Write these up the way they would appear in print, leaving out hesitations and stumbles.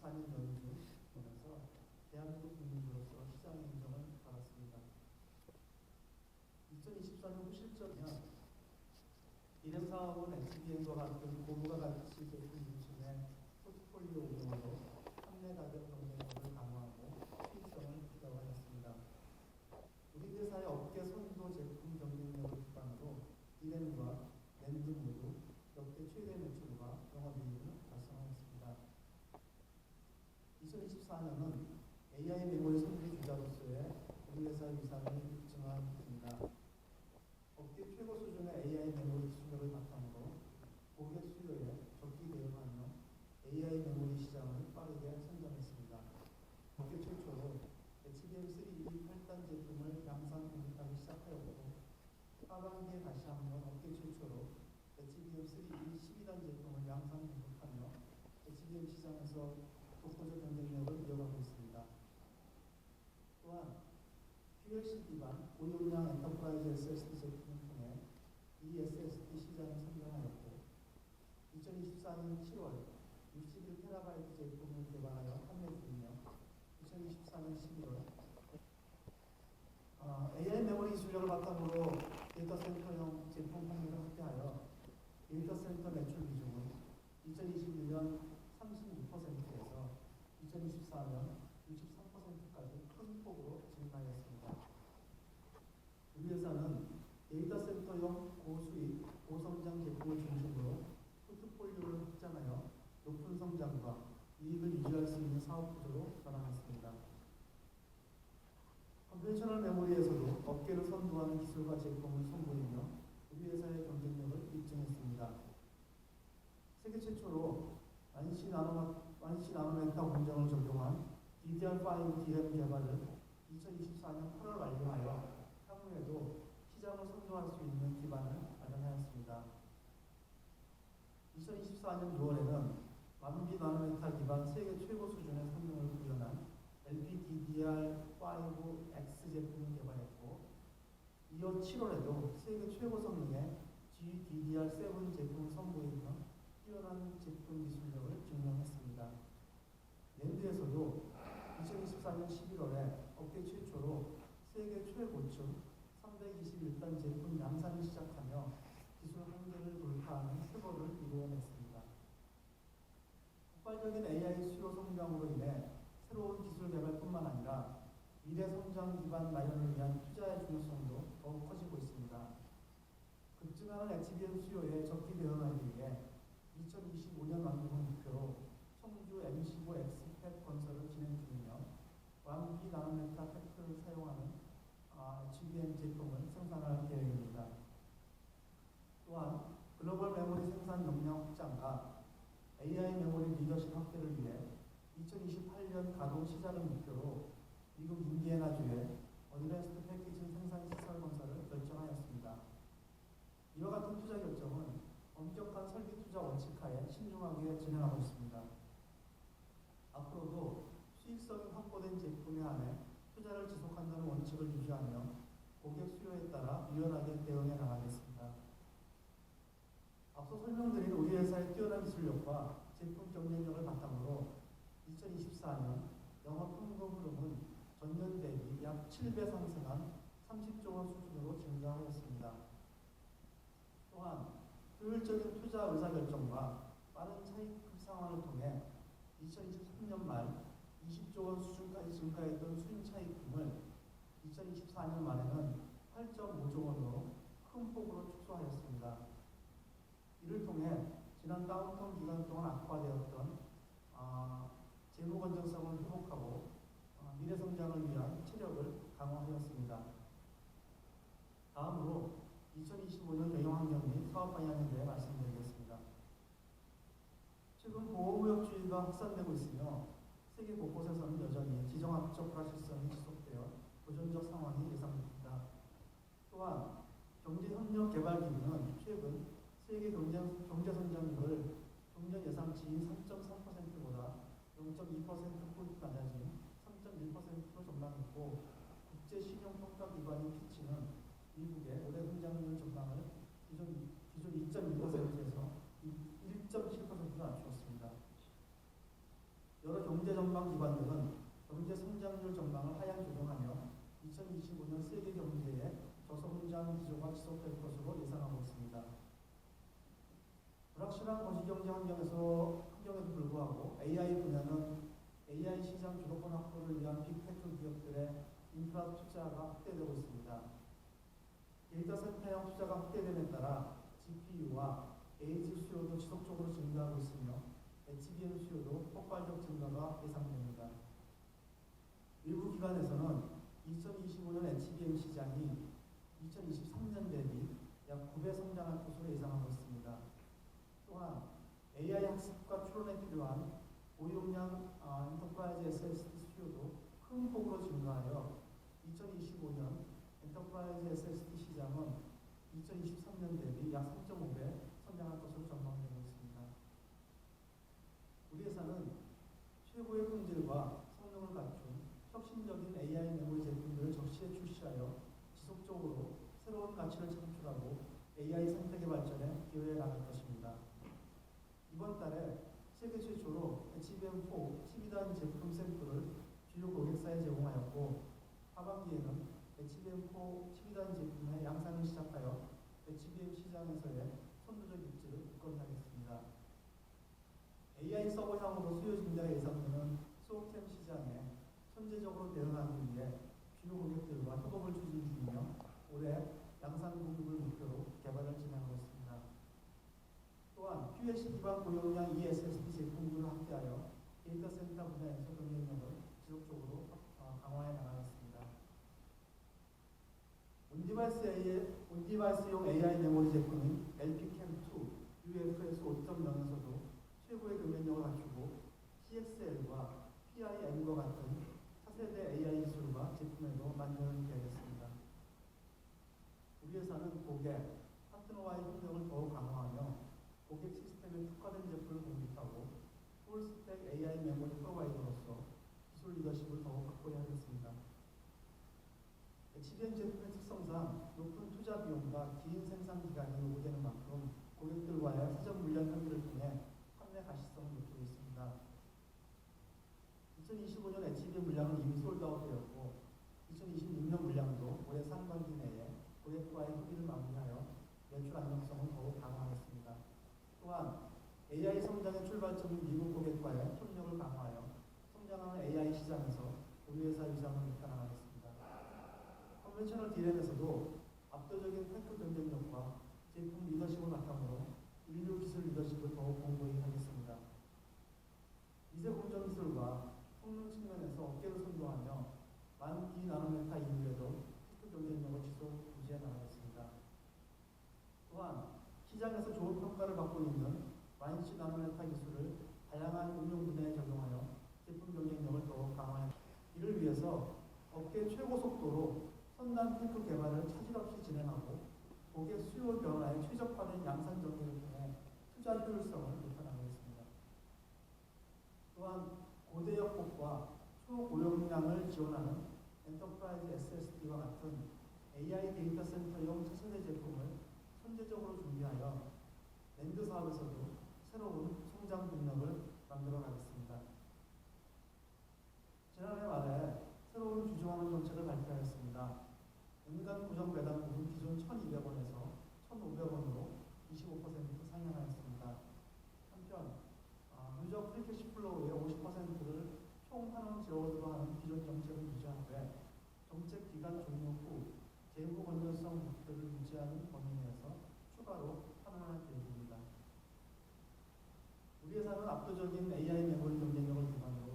2024년 연중 보면서 대한민국 국민으로서 시장의 인정을 받았습니다. 2024년 후실적이면 이름사업은 HBM과 같은 고부가 가치 제품 중심의 포트폴리오 운영으로 판매 가격 경쟁력을 강화하고 수익성을 기대하였습니다. 우리 회사의 업계 선도 제품 경쟁력을 기반으로 디램과 랜드 모두 역대 최대 매출과 영업이익을 달성하였습니다. 2024년은 AI 메모리 선두 주자로서의 우리 회사의 위상을 증언합니다. 업계 최고 수준의 AI 메모리 기술력을 바탕으로 고객 수요에 적기 대응하며 AI 메모리 시장을 빠르게 선점했습니다. 업계 최초로 HBM3E 8단 제품을 양산 공급하기 시작하였고 하반기에 다시 한번 업계 최초로 HBM3E 12단 제품을 양산 공급하며 HBM 시장에서 독보적 경쟁력을 이어가고 있습니다. 또한 QLC 기반 고용량 엔터프라이즈 SSD 제품을 통해 eSSD 시장을 선점하였고 2024년 7월 61TB 제품을 개발하여 판매 중이며 2024년 11월 AI 메모리 기술력을 바탕으로 데이터 센터용 제품 판매를 확대하여 데이터 센터 매출 비중은 2021년 36%에서 2024년 63%까지 큰 폭으로 증가하였습니다. 우리 회사는 데이터 센터용 고수익, 고성장 제품을 중심으로 포트폴리오를 확장하여 높은 성장과 이익을 유지할 수 있는 사업 구조로 변화했습니다. 컨벤셔널 메모리에서도 업계를 선도하는 기술과 제품을 선보이며 우리 회사의 경쟁력을 입증했습니다. 세계 최초로 완시 나노메타 공정을 적용한 DDR5 DRAM 개발을 2024년 8월 완료하여 향후에도 시장을 선도할 수 있는 기반을 마련하였습니다. 2024년 6월에는 만비 나노메타 기반 세계 최고 수준의 성능을 구현한 LPDDR5X 제품을 개발했고 이어 7월에도 세계 최고 성능의 GDDR7 제품을 선보이며 뛰어난 제품 기술력을 증명했습니다. 랜드에서도 2024년 11월에 업계 최초로 세계 최고층 321단 제품 양산을 시작하며 기술 한계를 돌파하는 쾌거를 이루어냈습니다. 폭발적인 AI 수요 성장으로 인해 새로운 기술 개발뿐만 아니라 미래 성장 기반 마련을 위한 투자의 중요성도 더욱 커지고 있습니다. 급증하는 HBM 수요에 적기 대응하기 위해 2025년 완공을 목표로 청주 M15 X팩 건설을 진행 중이며 완비 나노메타 팩트를 사용하는 HBM 제품을 생산할 계획입니다. 또한 글로벌 메모리 생산 역량 확장과 AI 메모리 리더십 확대를 위해 2028년 가동 시작을 목표로 미국 인디애나주에 어드밴스드 패키징 생산 시설 건설을 결정하였습니다. 이와 같은 투자 결정은 엄격한 설비 투자 원칙하에 신중하게 진행하고 있습니다. 앞으로도 수익성이 확보된 제품에 한해 투자를 지속한다는 원칙을 유지하며 고객 수요에 따라 유연하게 대응해 나가겠습니다. 앞서 설명드린 우리 회사의 뛰어난 기술력과 제품 경쟁력을 바탕으로 2024년 영업 현금 흐름은 전년 대비 약 7배 상승한 30조 원 수준으로 증가하였습니다. 또한 효율적인 투자 의사결정과 빠른 차익 급상황을 통해 2023년 말 20조 원 수준까지 증가했던 수익 차익금을 2024년 말에는 8.5조 원으로 큰 폭으로 축소하였습니다. 이를 통해 지난 다운턴 기간 동안 악화되었던 재무 건전성을 회복하고 미래 성장을 위한 체력을 강화하였습니다. 다음으로 2025년 경영환경 및 사업 방향에 대해 말씀드리겠습니다. 최근 보호무역주의가 확산되고 있으며 세계 곳곳에서는 여전히 지정학적 불확실성이 지속되어 도전적 상황이 예상됩니다. 또한 경제협력개발기구는 최근 세계 경제성장률을 종전 예상치인 3.3%보다 0.2%포인트 낮아진 3.1%로 전망했고 국제신용평가기관인 피치는 미국의 올해 성장률 전망을 기존 2.2%에서 1.7%로 낮추었습니다. 여러 경제 전망 기관들은 경제 성장률 전망을 하향 조정하며 2025년 세계 경제의 저성장 기조가 지속될 것으로 예상하고 있습니다. 불확실한 거시경제 환경에도 불구하고 AI 분야는 AI 시장 주도권 확보를 위한 빅테크 기업들의 인프라 투자가 확대되고 있습니다. 데이터 센터형 투자가 확대됨에 따라 GPU와 에이지 수요도 지속적으로 증가하고 있으며 HBM 수요도 폭발적 증가가 예상됩니다. 일부 기관에서는 2025년 HBM 시장이 2023년 대비 약 9배 성장할 것으로 예상하고 있습니다. 또한 AI 학습과 추론에 필요한 고용량 엔터프라이즈 SSD 수요도 큰 폭으로 증가하여 2025년 엔터프라이즈 SSD 시장은 2023년 대비 약 3.5배 성장할 것으로 전망되고 있습니다. 우리 회사는 최고의 품질과 성능을 갖춘 혁신적인 AI 메모리 제품들을 적시에 출시하여 지속적으로 새로운 가치를 창출하고 AI 생태계 발전에 기여해 나갈 것입니다. 이번 달에 세계 최초로 HBM4 12단 제품 샘플을 주요 고객사에 제공하였고, 하반기에는 HBM4 12단 제품의 양산을 시작하여 HBM 시장에서의 선두적 입지를 굳건히 하겠습니다. AI 서버향으로 수요 증대가 예상되는 소프트웨어 시장에 선제적으로 대응하기 위해 주요 고객들과 협업을 추진 중이며 올해 양산 공급을 목표로 개발을 진행하고 있습니다. 또한 QLC 기반 고용량 eSSD 제품군을 확대하여 데이터 센터 분야에서 경쟁력을 지속적으로 강화해 나가겠습니다. 온디바이스용 AI 메모리 제품인 LPCAMM2 UFS 5.0에서도 최고의 경쟁력을 갖추고 CXL과 PIM과 같은 차세대 AI 기술과 제품에도 만전을 기하겠습니다. 우리 회사는 고객, 파트너와의 협력을 더욱 강화하며 고객 시스템에 특화된 제품을 공급하고 풀스택 AI 메모리 프로바이더로서 기술 리더십을 더욱 확보해야 하겠습니다. HBM 제품의 특성상 높은 투자 비용과 긴 생산 기간이 요구되는 만큼 고객들과의 사전 물량 협의를 통해 판매 가시성을 높이고 있습니다. 2025년 HBM 물량은 이미 솔드아웃되었고 2026년 물량도 올해 상반기 내에 고객과의 협의를 마무리하여 매출 안정성을 더욱 강화하겠습니다. 또한 AI 성장의 출발점인 미국 고객과의 협력을 강화하여 성장하는 AI 시장에서 우리 회사 위상을 높여나가겠습니다. 컨벤셔널 D램에서도 압도적인 테크 경쟁력과 제품 리더십을 바탕으로 인류 기술 리더십을 더욱 공고히 하겠습니다. 미세 공정 기술과 성능 측면에서 업계를 선도하며 만 2나노미터 이후에도 테크 경쟁력을 지속 유지해 나가겠습니다. 또한 시장에서 좋은 평가를 받고 있는 만 10나노미터 기술을 다양한 응용 분야에 적용하여 제품 경쟁력을 더욱 강화해 이를 위해서 업계 최고 속도로 첨단 테크 개발을 차질 없이 진행하고 고객 수요 변화에 최적화된 양산 전개를 통해 투자 효율성을 높여나가겠습니다. 또한 고대역폭과 초고용량을 지원하는 엔터프라이즈 SSD와 같은 AI 데이터 센터용 차세대 제품을 선제적으로 준비하여 랜드 사업에서도 새로운 성장 동력을 만들어 가겠습니다. 지난해 말에 새로운 주주환원 정책을 발표하였습니다. 연간 고정 배당금은 기존 1,200원에서 1,500원으로 25% 상향하였습니다. 한편 누적 프리캐시 플로우의 50%를 총 환원 지원으로 하는 기존 정책을 유지하되 정책 기간 종료 후 재무 건전성 목표를 유지하는 범위 내에서 추가로 환원할 계획입니다. 우리 회사는 압도적인 AI 메모리 경쟁력을 기반으로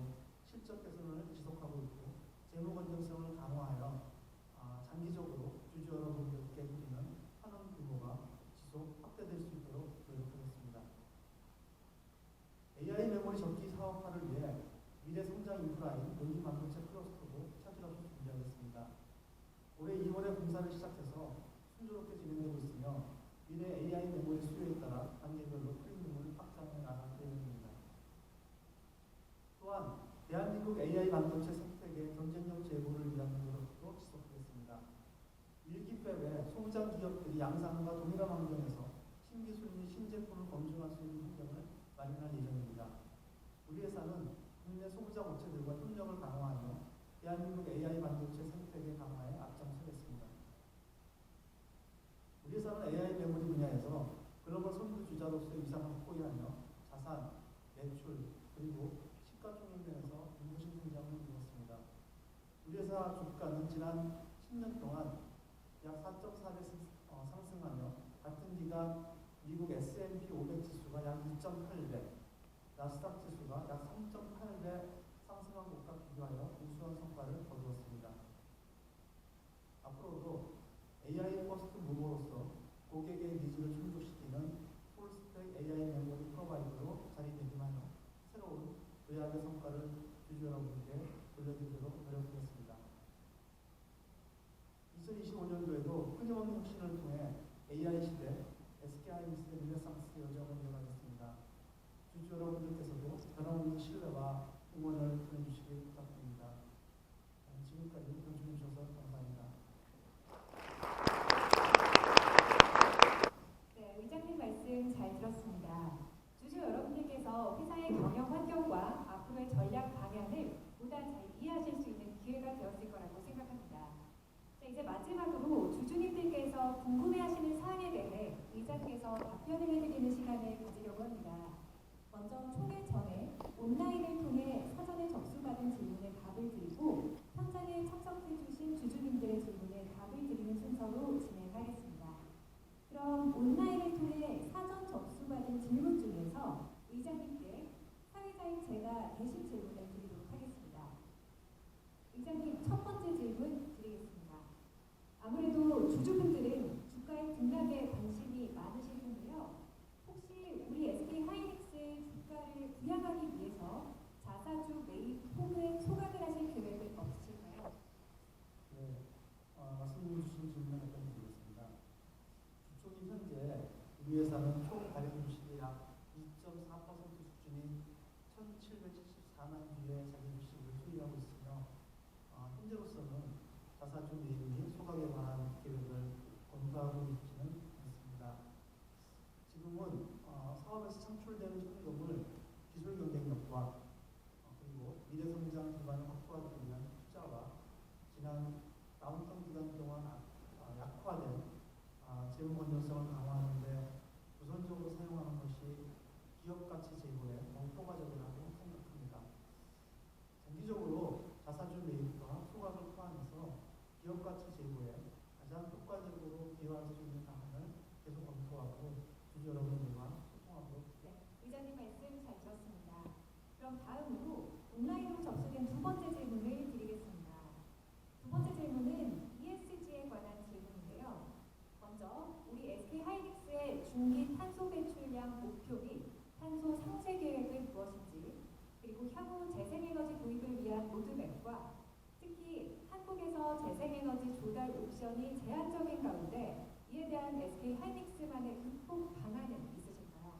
실적 개선을 지속하고 있고 재무 건전성을 강화하여 장기적으로 주주 여러분들께 드리는 환원 규모가 지속 확대될 수 있도록 노력하겠습니다. AI 메모리 전기 사업화를 위해 미래 성장 인프라인 논리 반도체 클러스터도 차질 없이 준비하겠습니다. 올해 2월에 공사를 시작해서 순조롭게 진행되고 있으며 미래 AI 메모리 수요에 따라 단계별로 프리미엄을 확장해 나갈 계획입니다. 또한 대한민국 AI 반도체 생태계 경쟁력 제고를 위한 노력도 지속하겠습니다. 1기법의 소부장 기업들이 양산과 동일한 환경에서 신기술 및 신제품을 검증할 수 있는 환경을 마련할 예정입니다. 우리 회사는 국내 소비자 업체들과 협력을 강화하며 대한민국 AI 반도체 생태계 강화에 앞장서겠습니다. 우리 회사는 AI 메모리 분야에서 글로벌 선두주자로서의 위상을 확고히 하며 자산, 매출, 그리고 시가총액 면에서 눈부신 성장을 이루었습니다. 우리 회사 주가는 지난 10년 동안 약 4.4배 상승하며 같은 기간 미국 S&P 500 지수가 약 2.8배, 나스닥 지수가 약 3.8배 상승한 것과 비교하여 우수한 성과를 거두었습니다. 앞으로도 AI 퍼스트 무버로서 고객의 니즈를 충족시키는 풀스택 AI 메모리 프로바이더로 자리매김하며 새로운 의학의 성과를 주주 여러분께 돌려드리도록 노력하겠습니다. 2025년도에도 끊임없는 혁신을 통해 AI 시대 SK하이닉스의 르네상스 여정을 이어가겠습니다. 주주 여러분들께서도 변함없는 신뢰와 응원을 보내주시기 부탁드립니다. 지금까지 들어주셔서 감사합니다. 네, 의장님 말씀 잘 들었습니다. 주주 여러분들께서 회사의 경영 환경과 앞으로의 전략 방향을 보다 잘 이해하실 수 있는 기회가 되었을 거라고 생각합니다. 자, 이제 마지막으로 주주님들께서 궁금해하시는 사항에 대해 의장께서 답변을 해드리는 시간을 가지려고 합니다. 먼저 총회 전에 온라인을 통해 사전에 접수받은 질문에 답을 드리고 현장에 참석해주신 주주님들의 질문에 답을 드리는 순서로 진행하겠습니다. 그럼 온라인을 통해 사전 접수받은 질문 중에서 의장님께 사회자인 제가 대신 질문을 드리도록 하겠습니다. 의장님, 첫 번째 질문 드리겠습니다. 아무래도 주주분들은 주가의 등락에 관심이 많으실 텐데요. 혹시 우리 SK하이닉스의 주가를 부양하기 위해서 자사주 매입 혹은 소각을 하실 계획은 없으실까요? 네, 말씀 주신 질문에 답변드리겠습니다. 주총이 현재 우리 회사는 총 발행 주식의 약 2.4% 수준인 1,774만 주의 자기 주식을 소유하고 있으며 현재로서는 자사주 매입 및 소각에 관한 계획을 검토하고 있지는 않습니다. 지금은 사업에서 창출되는 현금을 기술 경쟁력과 그리고 미래 성장 기반을 확보하기 위한 투자와 지난 다운턴 기간 동안 약화된 재무 건전성을 강화하는 데 우선적으로 사용하는 것이 기업 가치 제고에 더욱 효과적이라고 생각합니다. 장기적으로 자사주 매입과 소각을 포함해서 기업 가치 제고에 가장 효과적으로 기여할 수 있는 방안을 계속 검토하고 주주 여러분들과 소통하고. 네, 의장님 말씀 잘 들었습니다. 그럼 다음으로 온라인으로 접수된 두 번째 질문을 드리겠습니다. 두 번째 질문은 ESG에 관한 질문인데요. 먼저 우리 SK하이닉스의 중기 탄소 배출량 목표 및 탄소 상쇄 계획은 무엇인지, 그리고 향후 재생에너지 도입을 위한 로드맵과 특히 한국에서 재생에너지 조달 옵션이 제한적인 가운데 이에 대한 SK하이닉스만의 극복 방안은 있으실까요?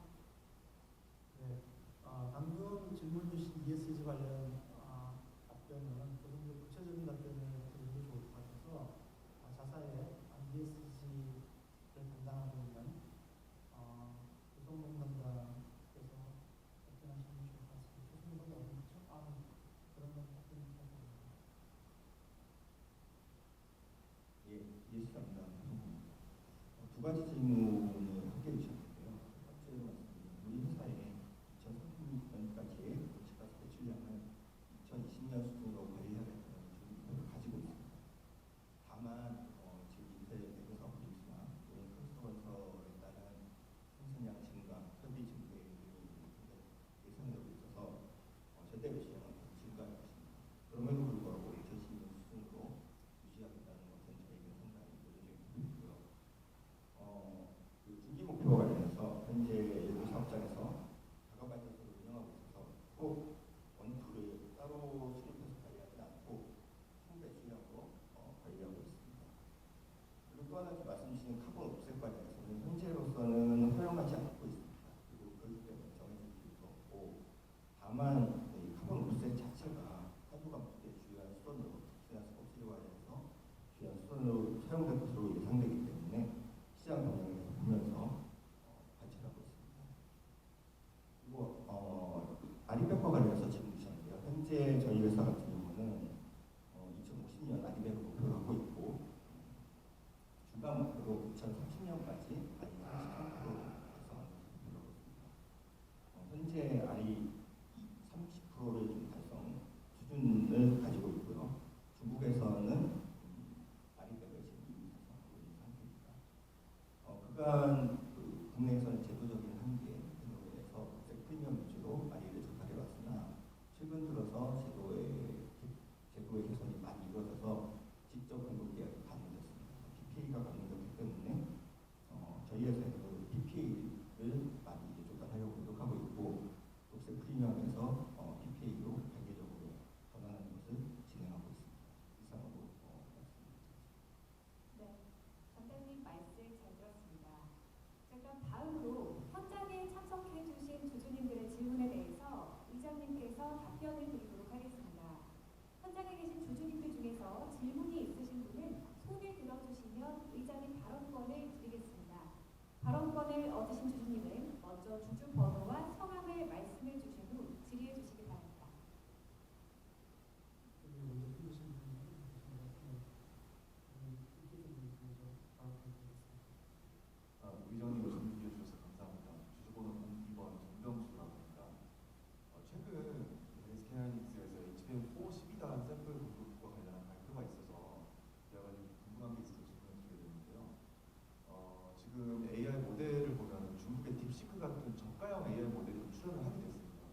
네, 방금 질문 주신 ESG 관련 답변은 조금 더 구체적인 답변을 드리는 게 좋을 것 같아서 자사의 ESG를 담당하고 있는 조성동 담당께서 답변하시는 게 좋을 것 같습니다. 조성동이 어디 있죠? 그런 건 답변 부탁드립니다. 예, 이해했습니다. 두 가지 질문을 함께 해주셨는데요. 첫 번째로 말씀드리면 우리 회사의 2030년까지의 온실가스 배출량을 2020년 수준으로 관리하겠다는 목표를 가지고 있습니다. 다만 지금 인쇄 대표사 프로듀스나 또는 컨스터건설에 따른 생산량 증가, 설비 증가의 예상되고 있어서 절대 배출량은 계속 증가할 것입니다. 그럼에도 불구하고 2012년 수준으로 유지하겠다는 것은 저희가 상당히 노력적인 부분이고요. 그 중기 목표 관련해서 현재 일부 사업장에서 자가발전소를 운영하고 있어서 꼭 원투를 따로 수립해서 관리하지 않고 총배출량으로 관리하고 있습니다. 그리고 또 하나 말씀 주신 카본 옵셋 관련해서는 현재로서는 허용하지 않고 있습니다. 그리고 그렇기 때문에 정해진 이유도 없고, 다만 이 카본 옵셋 자체가 탄소 감축의 주요한 수단으로 특히나 스코프3 관련해서 주요한 수단으로 사용될 것으로 예상되기 때문에 시장 동향을 계속 보면서 관찰하고 있습니다. 그리고 아리백과 관련해서 질문 주셨는데요. 약간 국내에서는 제도적인 한계로 인해서 프리미엄 위주로 아이를 접하게 왔으나 최근 들어서 제도의 개선이 많이 이루어져서 직접 공급 계약이 가능됐습니다. PPA가 가능됐기 때문에 저희 회사에서도 PPA를 많이 이제 조달하려고 노력하고 있고 녹색 프리미엄에서 PPA로 단계적으로 전환하는 것을 진행하고 있습니다. 이상으로 말씀드리겠습니다. 네, 원장님 말씀 잘 들었습니다. 자, 그럼 다음으로 현장에 참석해 주신 주주님들의 질문에 대해서 의장님께서 답변을 드리도록 하겠습니다. 현장에 계신 주주님들 중에서 질문이 있으신 분은 손을 들어주시면 의장님 발언권을 드리겠습니다. 발언권을 얻으신 주주님은 먼저 주주 번호와 성함을 말씀해 주신 후 질의해 주시기 바랍니다. 의장님 질문해 주셔서 감사합니다. 주주번호 02번 정병수라고 합니다. 최근 SK하이닉스에서 HBM4 12단 샘플 공급과 관련한 발표가 있어서 제가 좀 궁금한 게 있어서 질문을 드리게 되는데요. 지금 AI 모델을 보면 중국의 딥시크 같은 저가형 AI 모델이 좀 출현을 하게 됐습니다.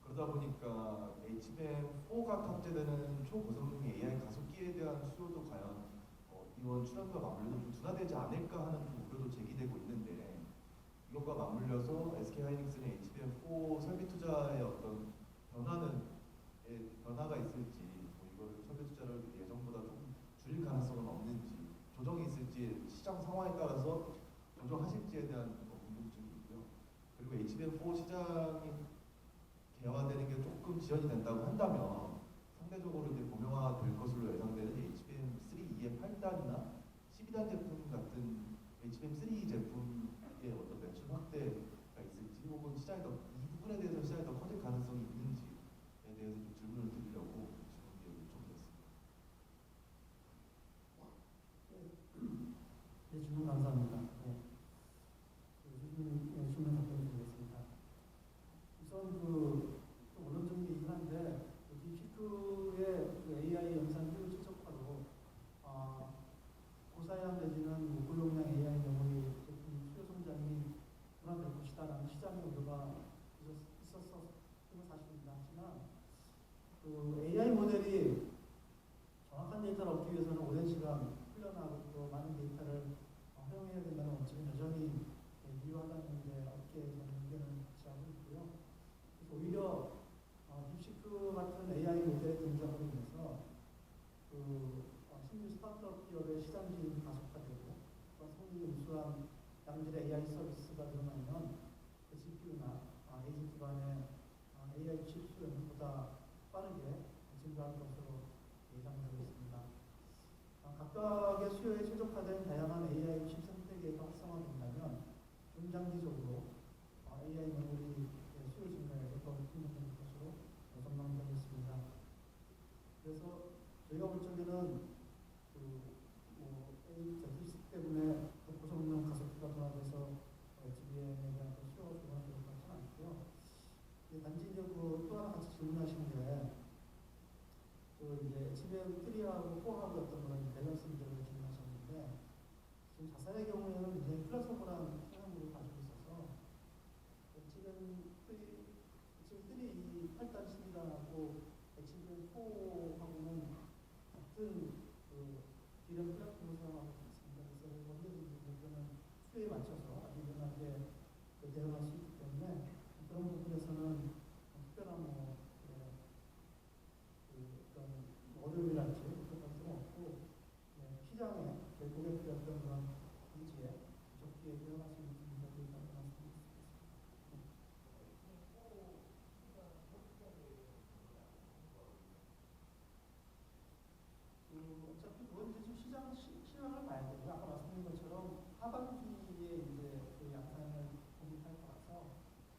그러다 보니까 HBM4가 탑재되는 초고성능 AI 가속기에 대한 수요도 과연 이번 출현과 맞물려서 좀 둔화되지 않을까 하는 우려도 제기되고 있는데 이것과 맞물려서 SK하이닉스는 HBM4 설비 투자의 어떤 변화가 있을지 이거를 설비 투자를 예정보다 좀 줄일 가능성은 없는지 조정이 있을지 시장 상황에 따라서 조정하실지에 대한 궁금증이 있고요. 그리고 HBM4 시장이 개화되는 게 조금 지연이 된다고 한다면 상대적으로 이제 고명화될 것으로 예상되는 HBM3E의 8단이나 12단 제품 같은 HBM3 제품의 어떤 매출 확대가 있을지 혹은 시장이 이 부분에 대해서 시장이 더 커질 가능성이 있는지에 대해서 좀 질문을 드리려고 질문 요청드렸습니다. 네, 질문 감사합니다. 네. 질문 답변드리겠습니다. 우선 좀 원론적이긴 한데 딥시크의 AI 영상 기술 최적화로 고사양 내지는 고용량 AI 메모리 제품 수요 성장이 둔화될 것이다라는 시장의 우려가 있었던 사실입니다. 하지만 AI 모델이 정확한 데이터를 얻기 위해서는 오랜 시간 훈련하고 또 많은 데이터를 활용해야 된다는 원칙은 여전히 유효하다는 게 업계에서는 의견을 제시하고 있고요. 그래서 오히려 딥시크 같은 AI 모델의 등장으로 인해서 신규 스타트업 기업의 시장 진입이 가속화되고 성능이 우수한 양질의 AI 서비스가 늘어나면 GPU나 ASIC 기반의 AI 칩 수요는 보다 빠르게 증가할 것으로 예상되고 있습니다. 각각의 수요에 최적화된 다양한 AI 칩 생태계가 활성화된다면 중장기적으로 AI 메모리 수요 증가에도 더 긍정적인 것으로 전망되고 있습니다. 그래서 저희가 볼 적에는 Z 때문에 고성능 가속기가 둔화돼서 HBM에 대한 수요가 둔화될 것 같지는 않고요. 단지 이제 또 하나 같이 질문하신 게 이제 HBM3하고 4하고 어떤 그런 밸런스 문제를 질문하셨는데 지금 자사의 경우에는 굉장히 플랫폼이라는 성향으로 가지고 있어서 HBM3 이 8단 12단하고 HBM4하고는 같은 이런 플랫폼을 사용하고 있습니다. 그래서 언제든지 그거는 수요에 맞춰서 아주 유연하게 대응할 수 있기 때문에 그런 부분에서는 특별한 어떤 어려움이랄지 그런 것들은 없고 시장에 고객들의 어떤 그런 니즈에 적기에 대응할 수 있는 부분들이 있다고 말씀드리겠습니다. 어차피 그건 이제 좀 시장을 봐야 되고요. 아까 말씀드린 것처럼 하반기에 이제 양산을 공급할 거라서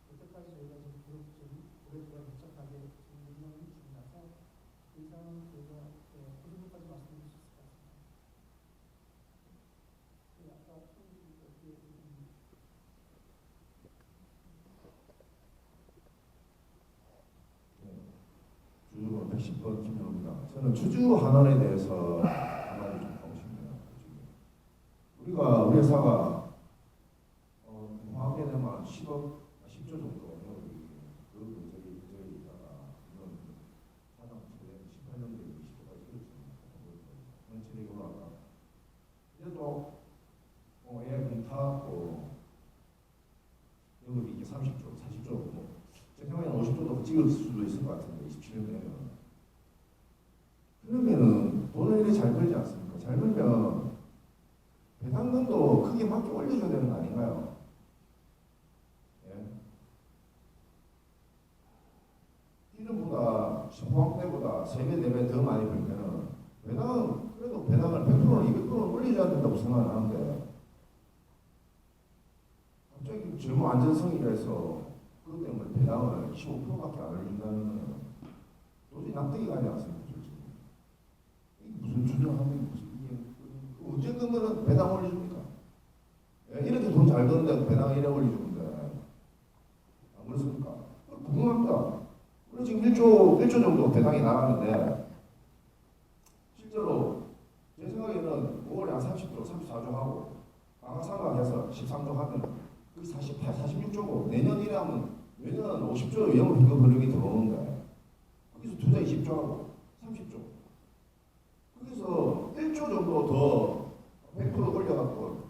그때까지 저희가 좀 고객들과 밀접하게 운영을 중이라서 그 이상은 저희가 그 정도까지 말씀드릴 수 있을 것 같습니다. 아까 어떻게 주주번호 110번 김영호입니다. 저는 주주 환원에 대해서 한마디 좀 하고 싶네요. 우리 회사가 쪽 에 공타고 연급이 이제 30조, 40조 뭐 제 생각에는 50조도 찍을 수도 있을 것 같은데 27년 되면 그러면은 돈을 이렇게 잘 벌지 않습니까? 잘 벌면 배당금도 크게 맞게 올려줘야 되는 거 아닌가요? 예? 이름보다 호황 때보다 3배, 4배 더 많이 벌면은 배당은 그래도 배당을 100%는 200%는 올려줘야 된다고 생각을 하는데 갑자기 젊은 안전성이라 해서 그것 때문에 배당을 15%밖에 안 올린다는 건 도저히 납득이 가지 않습니다. 솔직히. 이게 무슨 주장하는 무슨 이게 언제 그러면은 배당 올려줍니까? 예, 이렇게 돈 잘 버는데 배당 이래 올려주는데 안 그렇습니까? 궁금합니다. 우리 지금 1조 정도 배당이 나가는데 실제로 제 생각에는 5월에 한 30조, 34조 하고 강화상각해서 13조 하면 그 48, 46조고 내년 이래 하면 내년 50조 영업이익 흐름이 들어오는데 거기서 투자 20조 하고 30조 거기서 1조 정도 더 100% 올려갖고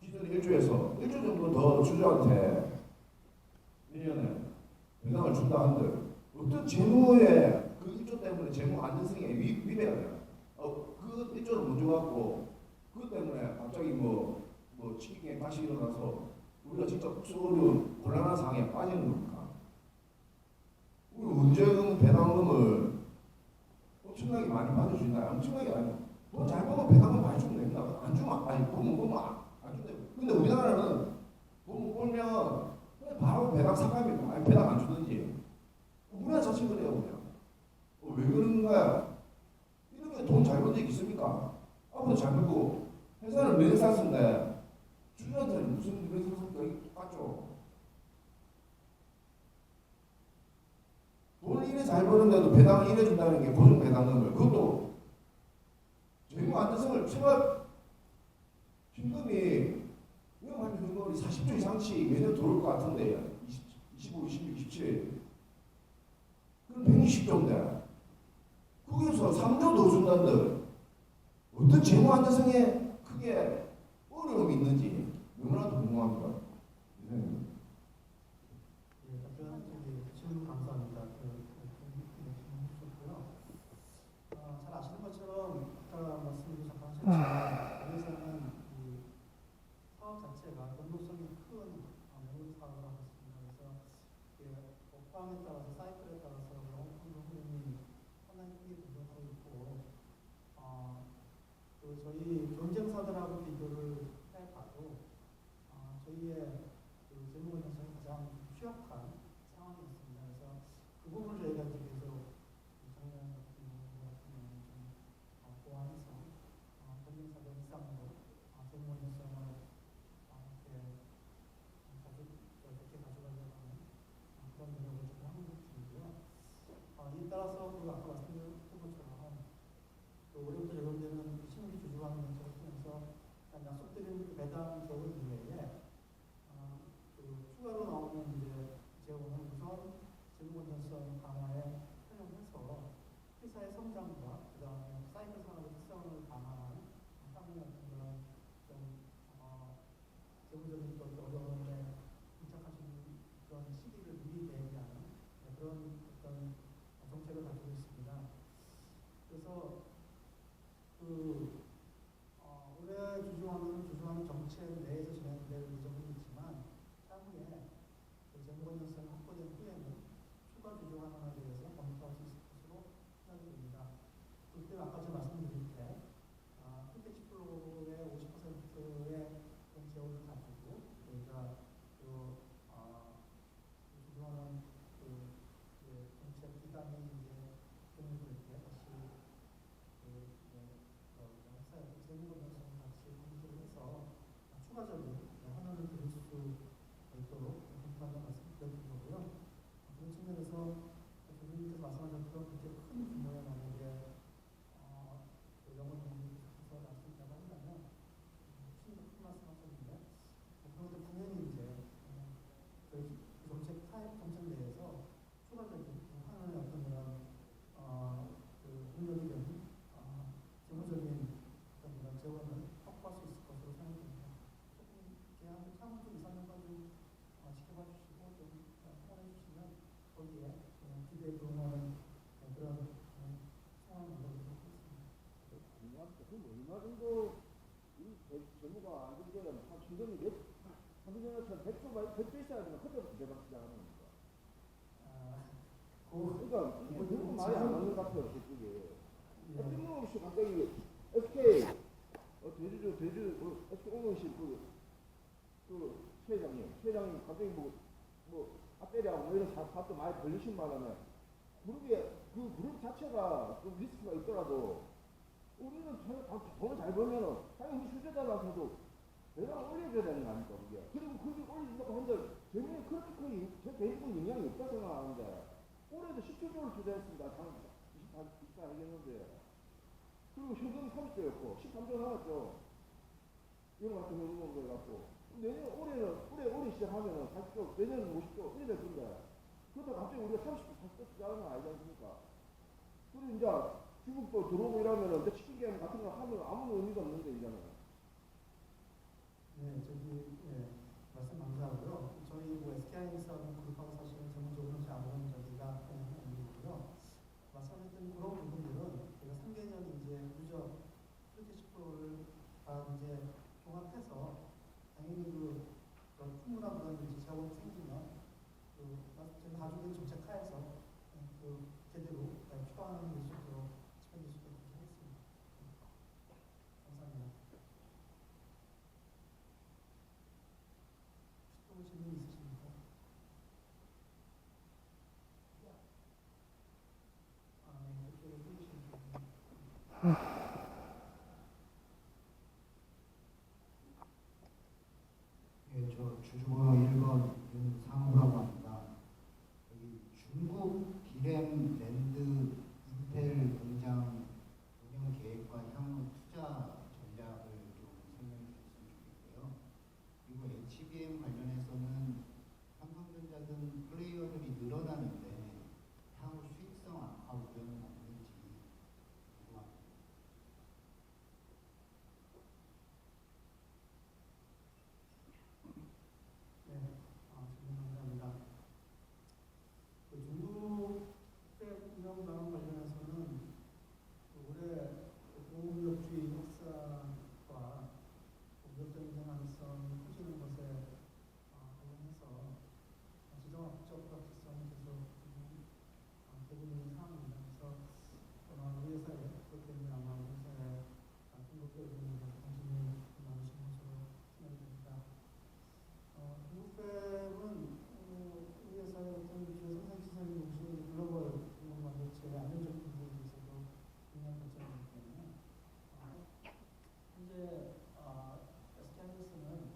기존 1조에서 1조 정도 더 주주한테 1년에 배당을 준다 한들 어떤 재무에 그 1조 때문에 재무 안전성에 위배가 돼요. 그 1조를 못 줘갖고 그것 때문에 갑자기 뭐 치킨에 다시 일어나서 우리가 직접 쏘는 곤란한 상황에 빠지는 겁니까? 우리 언제 그 배당금을 엄청나게 많이 받을 수 있나요? 엄청나게 아니고 돈 잘 벌면 배당금 많이 주면 됩니다. 안 주면 아니 돈 못 벌면 안 준대. 근데 우리나라는 돈 못 벌면 그냥 바로 배당 삭감입니다. 아니 배당 안 주든지 우리나라 자체 그래요 그냥. 왜 그런가요? 이렇게 돈 잘 번 적 있습니까? 아무도 잘 벌고 회사는 르네상스인데 주주한테는 무슨 르네상스입니까? 똑같죠. 돈을 이래 잘 버는데도 배당을 이래 준다는 게 고정 배당금을 그것도 재무 안전성을 생각 현금이 위험한 현금이 40조 이상치 매년 들어올 것 같은데 25, 26, 27 그럼 120조인데 거기서 3조 더 준다는데 어떤 재무 안전성에 크게 어려움이 있는지 너무나도 궁금합니다. 네. 예, 답변 질문 감사합니다. 질문 주셨고요. 잘 아시는 것처럼 아까 말씀도 잠깐 하셨지만 그래서는 이 사업 자체가 변동성이 큰 영업 사업을 하고 있습니다. 그래서 업황에 따라서 사이클에 따라서 영업 흐름이 상당히 크게 변동하고 있고 그 저희 경쟁사들하고 비교를 해봐도 저희의 그 재무 현상이 가장 취약한 상황이 있습니다. 그래서 그 부분을 저희가 이제 계속 작년 같은 경우는 좀 보완해서 경쟁사들 이상으로 재무 현상을 이렇게 좋게 가져가려고 하는 그런 노력을 좀 하는 중이고요. 이에 따라서 그 아까 말씀드린 것처럼 그 올해부터 적용되는 신규 주주환 정책을 통해서 약속드린 그 배당 계획 이외에 추가로 나오는 이제 재원은 우선 재무 건전성 강화에 활용해서 회사의 성장과 그 다음에 사이클 산업의 특성을 강화한 향후 같은 그런 좀 재무적인 또 어려움에 봉착하시는 그런 시기를 미리 대비하는 그런 어떤 정책을 가지고 있습니다. 그래서 올해 주주환은 주주환 정책 내에서 재무가 안 되면 한 충분히 삼성전자처럼 100조 있어야지만 그때부터 대박 시작하는 겁니다. 그러니까 이게 너무 많이 안 맞는 것 같아요, 그쪽에. 예. 뜬금없이 갑자기 SK 대주 SK 오명식 최회장님 갑자기 뭐 앞대리하고 뭐 이런 사업도 많이 걸리신 바람에 그 그룹 자체가 좀 리스크가 있더라도 우리는 돈을 잘 벌면은 당연히 우리 수제자한테도 배당을 올려줘야 되는 거 아닙니까 그게. 그리고 그게 올려준다고 한들 재무에 그렇게 제 개인적인 영향이 없다 생각하는데 올해도 17조를 투자했습니다. 당 24 하겠는데 그리고 현금 30조였고 13조 나왔죠. 이런 같은 현금으로 해갖고 올해 시작하면은 40조 내년은 50조 이래 될 건데 그렇다고 갑자기 우리가 30조 40조 투자하는 건 아니지 않습니까? 그리고 이제 중국도 들어오고 이러면은 이제 치킨 게임 같은 거 하면 아무 의미가 없는데 이제는. 네, 말씀 감사하고요. 저희 뭐 SK하이닉스하고 그룹하고 사실은 전문적으로 아무런 저기가 아니고요. 말씀하셨던 그런 부분들은 저희가 3개년 이제 누적 프로젝트 프로를 다 이제 종합해서 당연히 충분한 그런 이제 자원이 생기면 저희 가족의 정책하에서 제대로 추가하는 게 있도록 집행될 수 있도록 하겠습니다. 감사합니다. 또 질문 있으십니까? 네, 그쪽으로 해주시면 예, 저 주주번호 1번 윤상우라고 합니다. 여기 중국 디램 랜드 인텔 공장 운영 계획과 향후 투자 전략을 좀 설명해 주셨으면 좋겠고요. 그리고 HBM 관련해서는 삼성전자 등 플레이어들이 늘어나는데 향후 수익성 악화 우려는 없는지 궁금합니다. 네, 질문 감사합니다. 중국 운영 방안 관련해서는 올해 공급력주의 확산과 공격적인 생산성이 커지는 것에 관련해서 지정학 국적 불확실성이 계속 되고 있는 상황입니다. 그래서 우리 회사에 그것 때문에 아마 우리 회사에 중국적인 관심이 많으신 것으로 생각이 됩니다. 중국뱀은 우리 회사의 어떤 주요 생산 시설이 동시에 글로벌 공급 반도체 안정적 분석에 있어서도 중요한 결정이기 때문에 현재 SK하이닉스는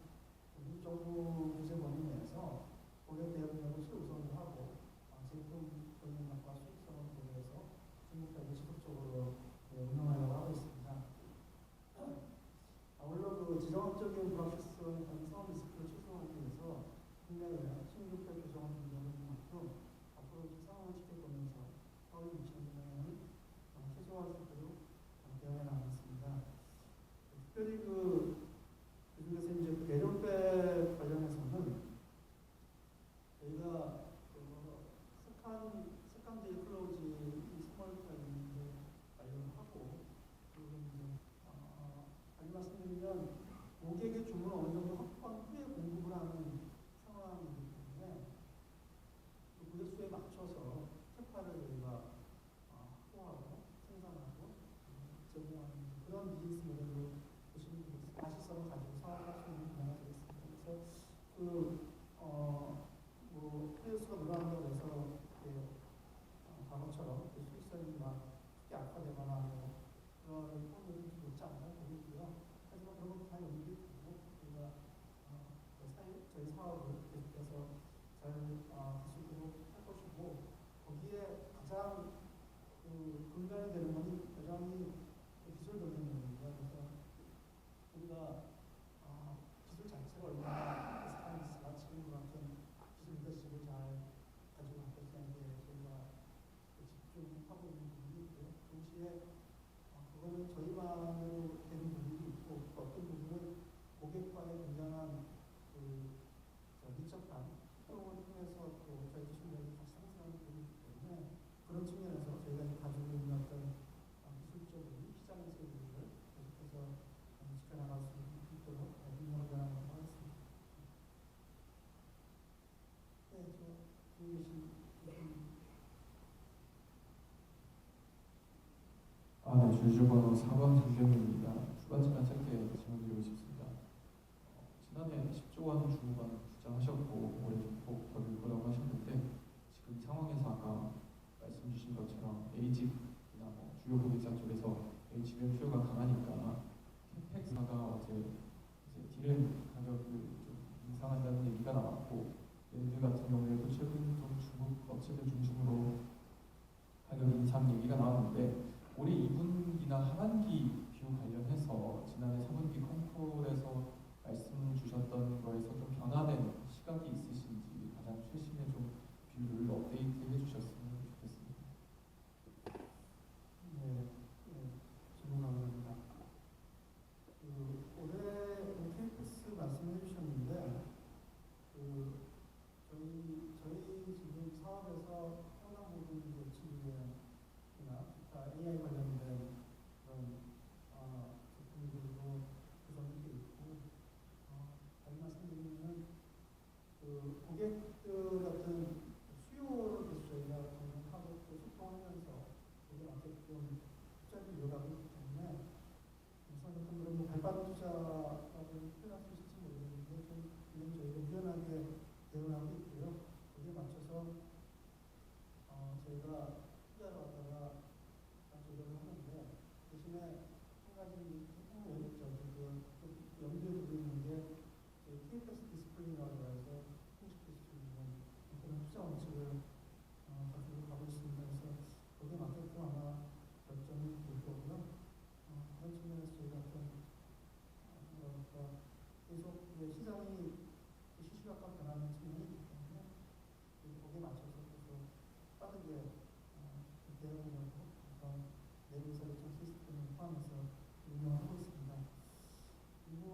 미국 정부 규제 범위 내에서 고객 대응력을 최우선으로 하고 제품 경쟁력과 수익성을 고려해서 중국뱀을 지속적으로 운영하려고 하고 있습니다. 물론 지정학적인 불확실성에 따른 사업 리스크를 최소화하기 위해서 국내외 신규 폐 조정을 준비하는 만큼 앞으로 상황을 지켜보면서 사업에 미치는 영향을 최소화할 수 있도록 대응해 나가겠습니다. 특별히 그중에서 이제 배련배 관련해서는 저희가 색한 테크놀로지 3월달에 이제 완료를 하고 그리고 이제 다시 말씀드리면 고객의 주문을 어느 정도 확보한 후에 공급을 하는 상황이기 때문에 고객 수에 맞춰서 캐파를 저희가 확보하고 생산하고 제공하는 그런 비즈니스 모델로 보시면 되겠습니다. 가시성을 가지고 사업할 수 있는 분야가 되겠습니다. 그래서 회수가 늘어난다고 해서 과거처럼 수익성이 크게 악화되거나 그런 확률이 높지 않다고 보이고요. 하지만 그런 것도 다 용기를 두고 우리가 저희 사업을 계속해서 잘 기술로 할 것이고 거기에 가장 근간이 되는 것은 여전히 기술 경쟁력입니다. 그래서 우리가 기술 자체가 얼마나 SK하이닉스가 지금과 같은 기술 리더십을 잘 가지고 주주번호 4번 김경민입니다. 두 가지만 짧게 질문드리고 싶습니다. 지난해 10조 원 중후반 투자하셨고 올해 꼭 더 늘 거라고 하셨는데 지금 상황에서 아까 말씀 주신 것처럼 A집이나 주요 고객사 쪽에서 HBM 수요가 강하니까 캠팩사가 어제 이제 디램 가격을 좀 인상한다는 얘기가 나왔고 랜드 같은 경우에도 최근 좀 중국 업체들 중심으로 가격 인상 얘기가 나왔는데 올해 2분기나 하반기 뷰 관련해서 지난해 3분기 컨콜에서 말씀 주셨던 거에서 좀 변화된 시각이 있으신지 가장 최신의 좀 뷰를 업데이트 해주셨으면 좋겠습니다. 네, 질문 감사합니다. 올해 KPS 말씀해 주셨는데 저희 지금 사업에서 상당 부분 HBM이나 기타 AI 관련된 그런 제품들로 구성이 되어 있고 다시 말씀드리면은 고객들 같은 수요를 계속 저희가 점검하고 또 소통하면서 거기에 맞게끔 투자를 이어가고 있기 때문에 우선 어떤 그런 발판 투자라고 표현할 수 있을지 모르겠는데 좀 저희가 유연하게 대응을 하고 있고요. 거기에 맞춰서 저희가 투자를 갖다가 조절을 하는데 대신에 한 가지 염두에 두고 있는 게 저희 KFS 디스플레이라고 해서 공식될 수 있는 그런 투자 원칙을 가지고 가고 있습니다. 그래서 거기에 맞게끔 아마 결정이 될 거고요. 그런 측면에서 저희가 계속 시장이 시시각각 변하는 측면이 있기 때문에 거기에 맞춰서 계속 빠르게 대응하려고 내부에서 일정 시스템을 포함해서 운영하고 있습니다. 그리고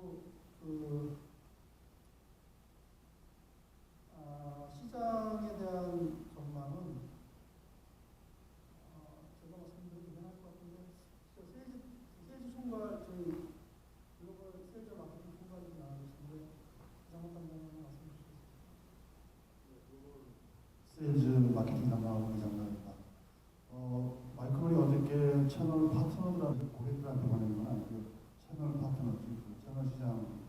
시장에 대한 전망은 제가 말씀드려도 되할 것 같은데 세일즈 총괄 저희 글로벌 세일즈 마케팅 총괄이 나와 계신데 이상호 담당님 말씀 주시겠습니다. 세일즈 마케팅 담당하고 이상입니다. 마이크로이 어저께 채널 파트너들한테 고객들한테 보내는 건 아니고 채널 파트너, 채널 시장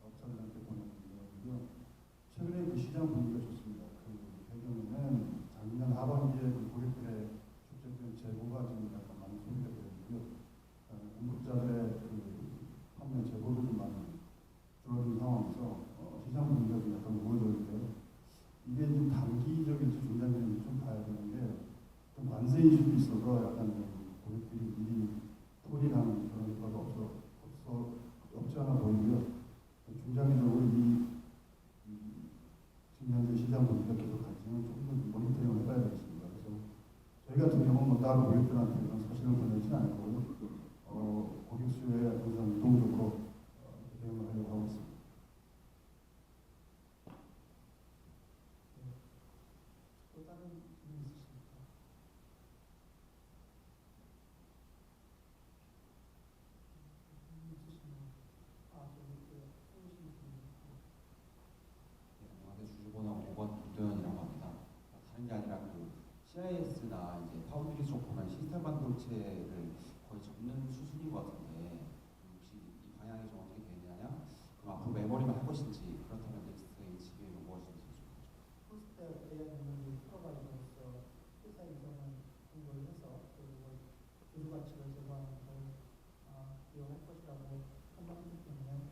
업자들한테 보내는 거고요. 최근에 그 시장 분위기가 좋습니다. 그 배경에는 작년 하반기에 그 고객들의 축적된 재고가 지금 약간 많이 소비가 되고요. 공급자들의 그 판매 재고도 좀 많이 줄어든 상황에서 시장 분위기가 좀 약간 우호적인데요. 이게 좀 단기적인지 중장기적인지 좀 봐야 되는 게 좀 관세 이슈도 있어서 약간 고객들이 미리 폴이라는 그런 효과가 없지 않아 보이고요. 중장기적으로 지금 현재 시장 분위기가 계속 갈지는 조금 더 모니터링을 해봐야 되겠습니다. 그래서 저희 같은 경우는 뭐 따로 고객들한테 이런 서신을 보내지는 않고요. 고객 수요에 항상 유동적으로 대응을 하려고 하고 있습니다. 또 다른 질문 있으십니까? 안녕하세요. 주주번호 5번 김도현이라고 합니다. 다른 게 아니라 그 CIS나 이제 파운드리 쪽 보면 시스템 반도체를 거의 접는 수순인 것 같은데 혹시 이 방향이 좀 어떻게 되느냐? 그럼 앞으로 메모리만 할 것인지 그렇다면 넥스트 HBM은 무엇인지 좀 풀스택 AI 능력이 프로바이더로서 회사 이전을 공부를 해서 그리고 주주 가치를 제고하는 걸 이용할 것이라고 판단하기 때문에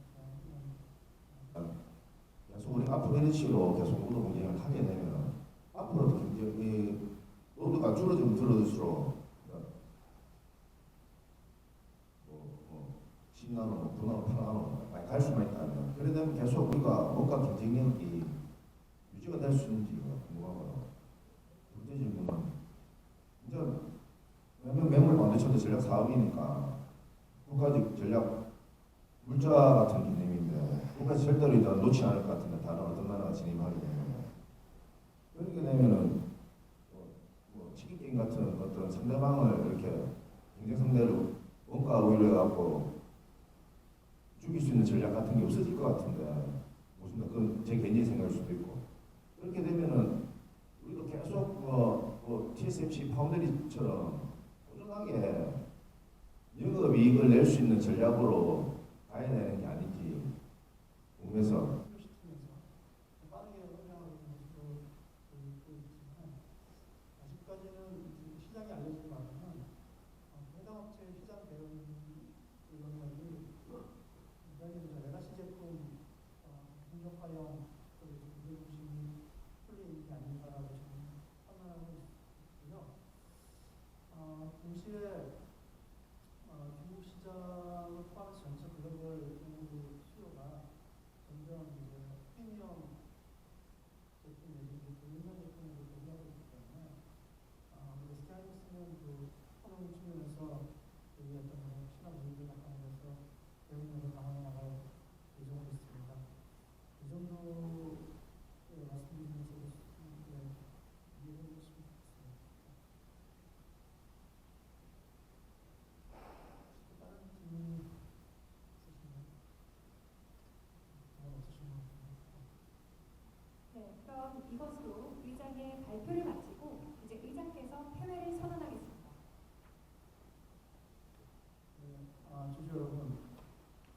계속 우리 앞으로 이런 식으로 계속 노동 경쟁을 하게 되면 앞으로도 경쟁이 노동가 줄어들면 줄어들수록 10나노, 9나노, 8나노 많이 갈 수만 있다면 그래 되면 계속 우리가 뭔가 경쟁력이 유지가 될 수 있는지가 궁금하고요. 둘째 질문은 이제 매물 반도체도 전략 사업이니까 국가적 전략 물자 같은 개념인데 국가 절대로 일단 놓지 않을 것 같은데 다른 어떤 나라가 진입하게 되면 그렇게 되면은 치킨 게임 같은 어떤 상대방을 이렇게 경쟁 상대로 원가 우위를 갖고 죽일 수 있는 전략 같은 게 없어질 것 같은데 무슨 그건 제 개인적인 생각일 수도 있고 그렇게 되면은 우리도 계속 TSMC 파운드리처럼 꾸준하게 영업이익을 낼 수 있는 전략으로 가야 되는 게 아닌지 궁금해서. 시점에서 빠르게 성장하고 있는 모습으로 보이고 있지만 아직까지는 이제 시장에 알려진 바로는 해당 업체 시장 대응 영역이 굉장히 이제 레가시 제품 중저가형 무료 중심이 풀린 게 아닌가라고 지금 판단하고 있고요. 동시에 중국 시장을 포함해서 전체 글로벌 공급 수요가 점점 이제 프리미엄 제품 내지 프리미엄 제품으로 변하고 있기 때문에 SK하이닉스는 그 하는 측면에서 이 어떤 시장 분위기를 나타내면서 대응력을 강화해 나갈 예정으로 있습니다. 이 정도 말씀드리면서 이해해 주시면 좋겠습니다. 다른 질문 있으신가요? 없으신가요? 네, 그럼 이것으로 의장의 발표를 마치고 이제 의장께서 폐회를 선언하겠습니다. 주주 여러분,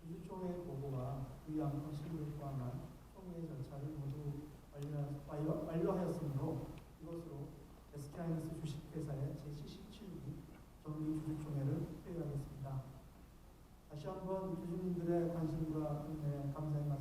주주총회 보고와 그 양권 실무를 포함한 총회 절차를 모두 완료하였으므로 이것으로 SK하이닉스 주식회사의 제77기 정기 주주총회를 폐회하겠습니다. 다시 한번 주주님들의 관심과 은혜 감사의 말씀